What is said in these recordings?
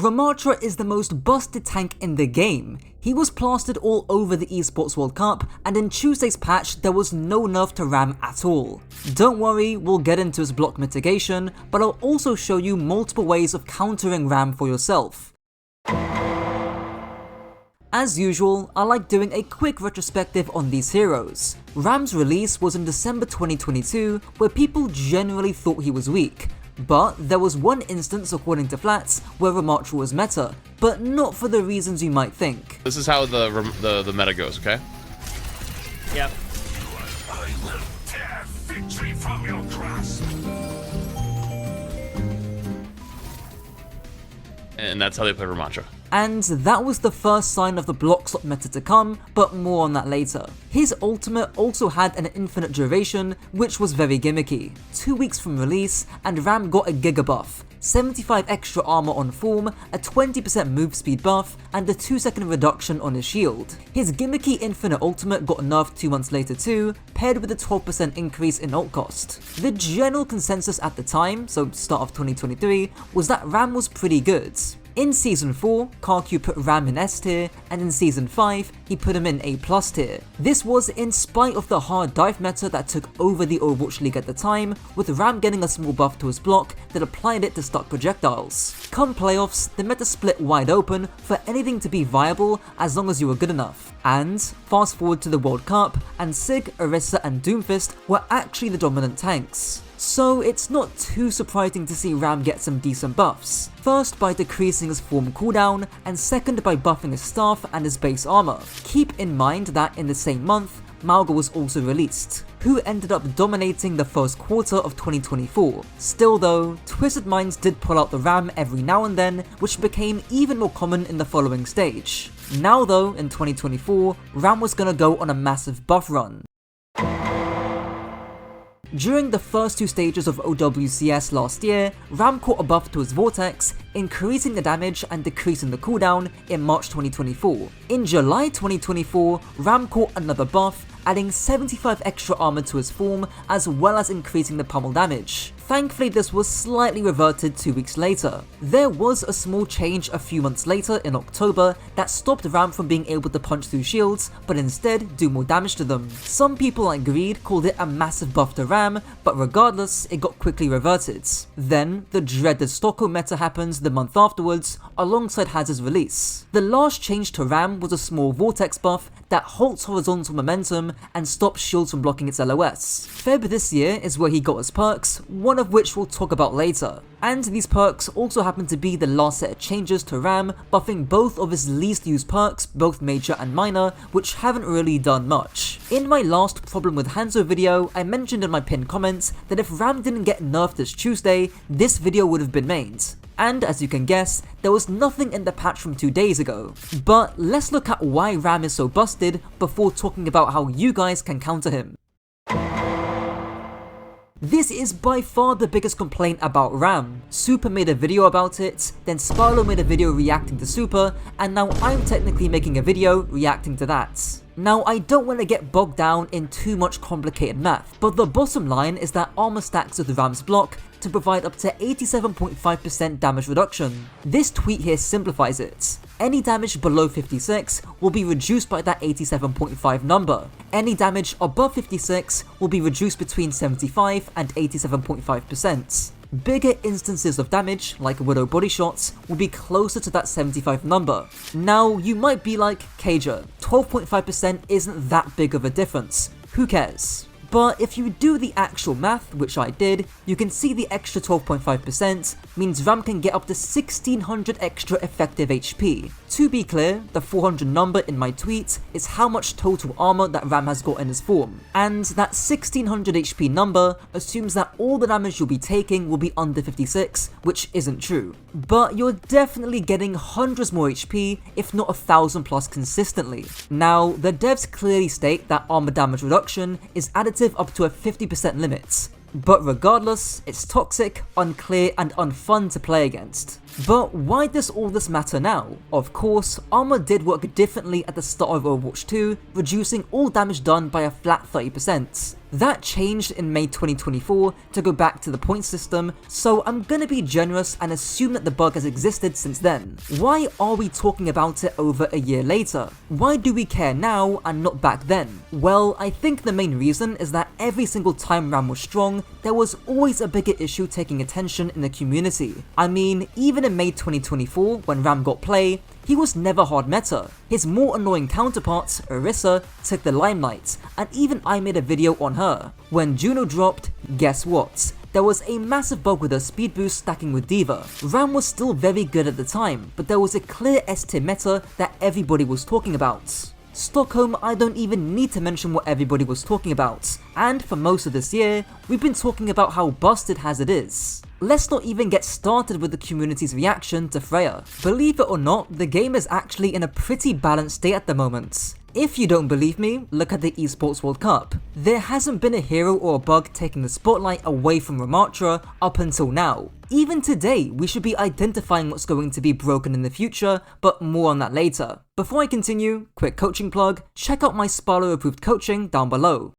Ramattra is the most busted tank in the game. He was plastered all over the Esports World Cup, and in Tuesday's patch there was no nerf to Ram at all. Don't worry, we'll get into his block mitigation, but I'll also show you multiple ways of countering Ram for yourself. As usual, I like doing a quick retrospective on these heroes. Ram's release was in December 2022, where people generally thought he was weak. But there was one instance, according to Flats, where Ramattra was meta, but not for the reasons you might think. This is how the meta goes, okay? Yep. I will tear victory from your grasp. And that's how they play Ramattra. And that was the first sign of the Blockslop meta to come, but more on that later. His ultimate also had an infinite duration, which was very gimmicky. 2 weeks from release, and Ram got a giga buff, 75 extra armor on form, a 20% move speed buff, and a 2-second reduction on his shield. His gimmicky infinite ultimate got nerfed 2 months later too, paired with a 12% increase in ult cost. The general consensus at the time, so start of 2023, was that Ram was pretty good. In Season 4, Kajor put Ram in S tier, and in Season 5, he put him in A+ tier. This was in spite of the hard dive meta that took over the Overwatch League at the time, with Ram getting a small buff to his block that applied it to stuck projectiles. Come playoffs, the meta split wide open for anything to be viable as long as you were good enough. And fast forward to the World Cup, and Sig, Orisa and Doomfist were actually the dominant tanks. So it's not too surprising to see Ram get some decent buffs. First by decreasing his form cooldown, and second by buffing his staff and his base armor. Keep in mind that in the same month, Malga was also released, who ended up dominating the first quarter of 2024. Still though, Twisted Minds did pull out the Ram every now and then, which became even more common in the following stage. Now though, in 2024, Ram was gonna go on a massive buff run. During the first 2 stages of OWCS last year, Ram caught a buff to his Vortex, increasing the damage and decreasing the cooldown in March 2024. In July 2024, Ram caught another buff, adding 75 extra armor to his form as well as increasing the pummel damage. Thankfully this was slightly reverted 2 weeks later. There was a small change a few months later in October that stopped Ram from being able to punch through shields, but instead do more damage to them. Some people like Greed called it a massive buff to Ram, but regardless, it got quickly reverted. Then, the dreaded Stockholm meta happens the month afterwards, alongside Hazard's release. The last change to Ram was a small Vortex buff that halts horizontal momentum and stops shields from blocking its LOS. Feb this year is where he got his perks, one of which we'll talk about later. And these perks also happen to be the last set of changes to Ram, buffing both of his least used perks, both major and minor, which haven't really done much. In my last Problem with Hanzo video, I mentioned in my pinned comments that if Ram didn't get nerfed this Tuesday, this video would have been made. And as you can guess, there was nothing in the patch from 2 days ago. But let's look at why Ram is so busted before talking about how you guys can counter him. This is by far the biggest complaint about Ram. Super made a video about it, then Sparlow made a video reacting to Super, and now I'm technically making a video reacting to that. Now I don't want to get bogged down in too much complicated math, but the bottom line is that armor stacks with Ram's block to provide up to 87.5% damage reduction. This tweet here simplifies it. Any damage below 56 will be reduced by that 87.5 number. Any damage above 56 will be reduced between 75 and 87.5%. Bigger instances of damage, like Widow body shots, will be closer to that 75 number. Now, you might be like, Kajor, 12.5% isn't that big of a difference, who cares? But if you do the actual math, which I did, you can see the extra 12.5% means Ram can get up to 1600 extra effective HP. To be clear, the 400 number in my tweet is how much total armor that Ram has got in his form, and that 1600 HP number assumes that all the damage you'll be taking will be under 56, which isn't true. But you're definitely getting hundreds more HP, if not 1000 plus consistently. Now, the devs clearly state that armor damage reduction is additive up to a 50% limit. But regardless, it's toxic, unclear and unfun to play against. But why does all this matter now? Of course, armor did work differently at the start of Overwatch 2, reducing all damage done by a flat 30%. That changed in May 2024 to go back to the point system, so I'm gonna be generous and assume that the bug has existed since then. Why are we talking about it over a year later? Why do we care now and not back then? Well, I think the main reason is that every single time Ram was strong, there was always a bigger issue taking attention in the community. I mean, even in May 2024 when Ram got play, he was never hard meta. His more annoying counterpart, Orisa, took the limelight, and even I made a video on her. When Juno dropped, guess what? There was a massive bug with her speed boost stacking with D.Va. Ram was still very good at the time, but there was a clear S-tier meta that everybody was talking about. Stockholm, I don't even need to mention what everybody was talking about, and for most of this year, we've been talking about how busted Hazard is. Let's not even get started with the community's reaction to Freya. Believe it or not, the game is actually in a pretty balanced state at the moment. If you don't believe me, look at the Esports World Cup. There hasn't been a hero or a bug taking the spotlight away from Ramattra up until now. Even today, we should be identifying what's going to be broken in the future, but more on that later. Before I continue, quick coaching plug, check out my Sparlow approved coaching down below.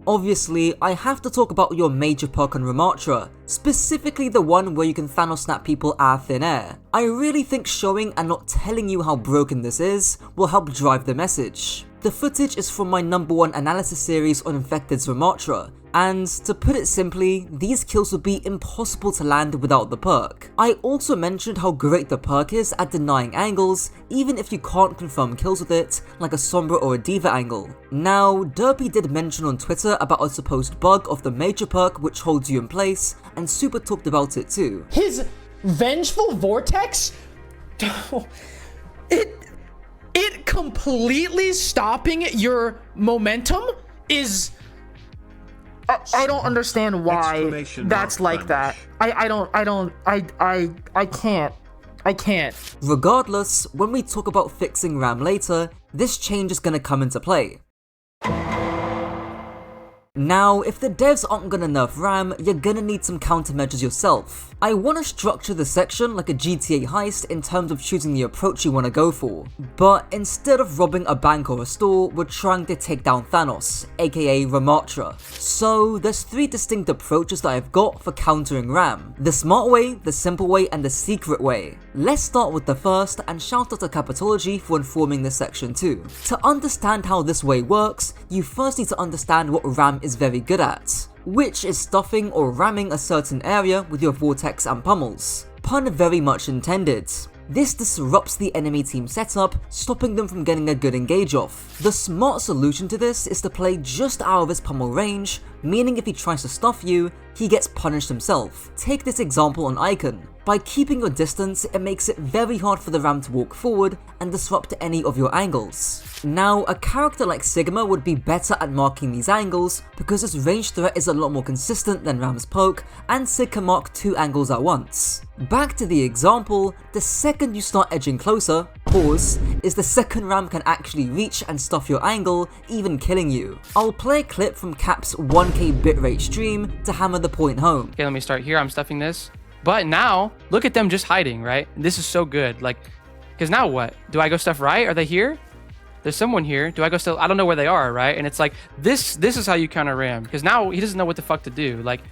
Obviously, I have to talk about your major perk on Ramattra, specifically the one where you can Thanos snap people out of thin air. I really think showing and not telling you how broken this is will help drive the message. The footage is from my #1 analysis series on Infected's Ramattra, and to put it simply, these kills would be impossible to land without the perk. I also mentioned how great the perk is at denying angles, even if you can't confirm kills with it, like a Sombra or a D.Va angle. Now, Derpy did mention on Twitter about a supposed bug of the major perk which holds you in place, and Super talked about it too. His vengeful vortex? It completely stopping your momentum is... I don't understand why that's like that. I can't. Regardless, when we talk about fixing Ram later, this change is gonna come into play. Now, if the devs aren't gonna nerf Ram, you're gonna need some countermeasures yourself. I wanna structure the section like a GTA heist in terms of choosing the approach you wanna go for, but instead of robbing a bank or a store, we're trying to take down Thanos, aka Ramattra. So there's 3 distinct approaches that I've got for countering Ram: the smart way, the simple way, and the secret way. Let's start with the first, and shout out to Capitology for informing this section too. To understand how this way works, you first need to understand what Ram is very good at, which is stuffing or ramming a certain area with your Vortex and pummels. Pun very much intended. This disrupts the enemy team setup, stopping them from getting a good engage off. The smart solution to this is to play just out of his pummel range, meaning if he tries to stuff you, he gets punished himself. Take this example on Icon. By keeping your distance, it makes it very hard for the Ram to walk forward and disrupt any of your angles. Now, a character like Sigma would be better at marking these angles because his range threat is a lot more consistent than Ram's poke, and Sig can mark 2 angles at once. Back to the example, the second you start edging closer, pause, is the second Ram can actually reach and stuff your angle, even killing you. I'll play a clip from Cap's 1K bitrate stream to hammer the point home. Okay, let me start here. I'm stuffing this. But now, look at them just hiding, right? This is so good. Like, because now what? Do I go stuff right? Are they here? There's someone here. Do I go still? I don't know where they are, right? And it's like, this is how you counter Ram. Because now he doesn't know what the fuck to do. Like,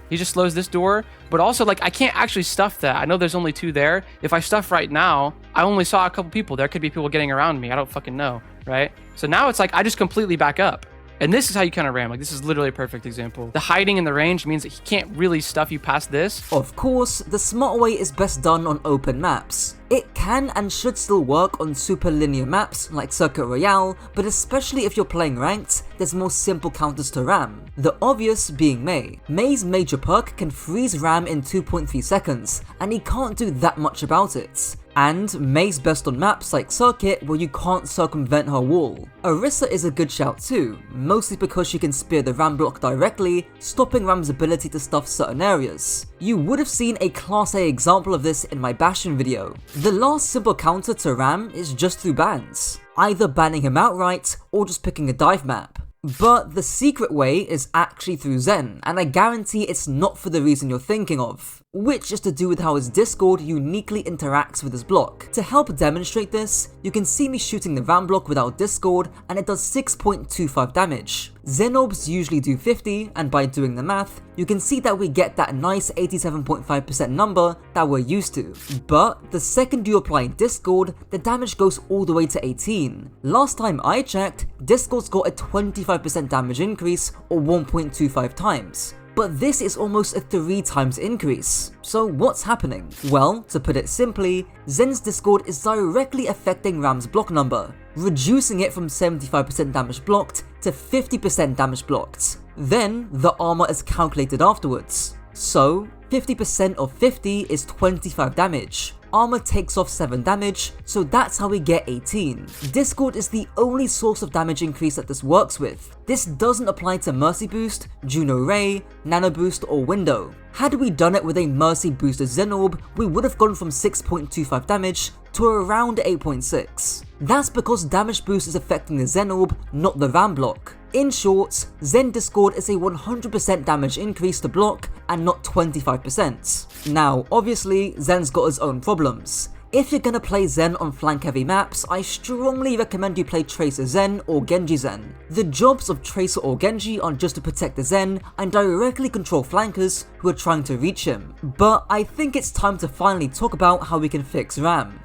he just slows this door. But also, like, I can't actually stuff that. I know there's only 2 there. If I stuff right now, I only saw a couple people. There could be people getting around me. I don't fucking know, right? So now it's like, I just completely back up. And this is how you counter Ram. Like, this is literally a perfect example. The hiding in the range means that he can't really stuff you past this. Of course, the smart way is best done on open maps. It can and should still work on super linear maps like Circuit Royale, but especially if you're playing ranked, there's more simple counters to Ram. The obvious being Mei. Mei's major perk can freeze Ram in 2.3 seconds, and he can't do that much about it. And Mei's best on maps like Circuit where you can't circumvent her wall. Orisa is a good shout too, mostly because she can spear the Ram block directly, stopping Ram's ability to stuff certain areas. You would have seen a class A example of this in my Bastion video. The last simple counter to Ram is just through bans, either banning him outright or just picking a dive map. But the secret way is actually through Zen, and I guarantee it's not for the reason you're thinking of. which is to do with how his Discord uniquely interacts with his block. To help demonstrate this, you can see me shooting the Ram block without Discord, and it does 6.25 damage. Xenobs usually do 50, and by doing the math, you can see that we get that nice 87.5% number that we're used to. But the second you apply Discord, the damage goes all the way to 18. Last time I checked, Discord's got a 25% damage increase, or 1.25 times. But this is almost a 3 times increase. So what's happening? Well, to put it simply, Zen's Discord is directly affecting Ram's block number, reducing it from 75% damage blocked to 50% damage blocked. Then, the armor is calculated afterwards. So, 50% of 50 is 25 damage. Armor takes off 7 damage, so that's how we get 18. Discord is the only source of damage increase that this works with. This doesn't apply to Mercy Boost, Juno Ray, Nano Boost, or Window. Had we done it with a Mercy boosted Xenorb, we would have gone from 6.25 damage to around 8.6. That's because damage boost is affecting the Xenorb, not the Ram block. In short, Zen Discord is a 100% damage increase to block and not 25%. Now, obviously, Zen's got his own problems. If you're gonna play Zen on flank heavy maps, I strongly recommend you play Tracer Zen or Genji Zen. The jobs of Tracer or Genji are just to protect the Zen and directly control flankers who are trying to reach him. But I think it's time to finally talk about how we can fix Ram.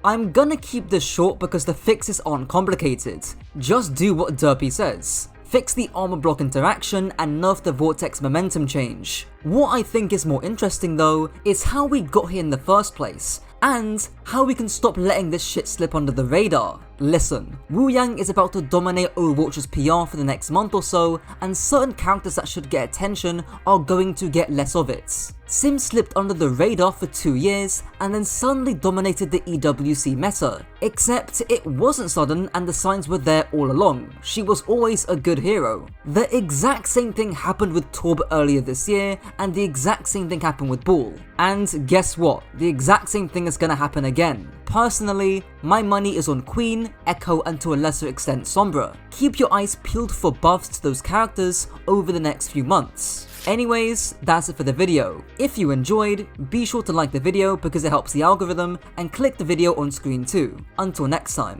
I'm gonna keep this short because the fixes aren't complicated. Just do what Derpy says. Fix the armor block interaction and nerf the Vortex momentum change. What I think is more interesting though, is how we got here in the first place, and how we can stop letting this shit slip under the radar. Listen, Wu Yang is about to dominate Overwatch's PR for the next month or so, and certain characters that should get attention are going to get less of it. Sim slipped under the radar for 2 years, and then suddenly dominated the EWC meta. Except it wasn't sudden and the signs were there all along. She was always a good hero. The exact same thing happened with Torb earlier this year, and the exact same thing happened with Bull. And guess what? The exact same thing is gonna happen again. Personally, my money is on Queen, Echo, and to a lesser extent Sombra. Keep your eyes peeled for buffs to those characters over the next few months. Anyways, that's it for the video. If you enjoyed, be sure to like the video because it helps the algorithm, and click the video on screen too. Until next time.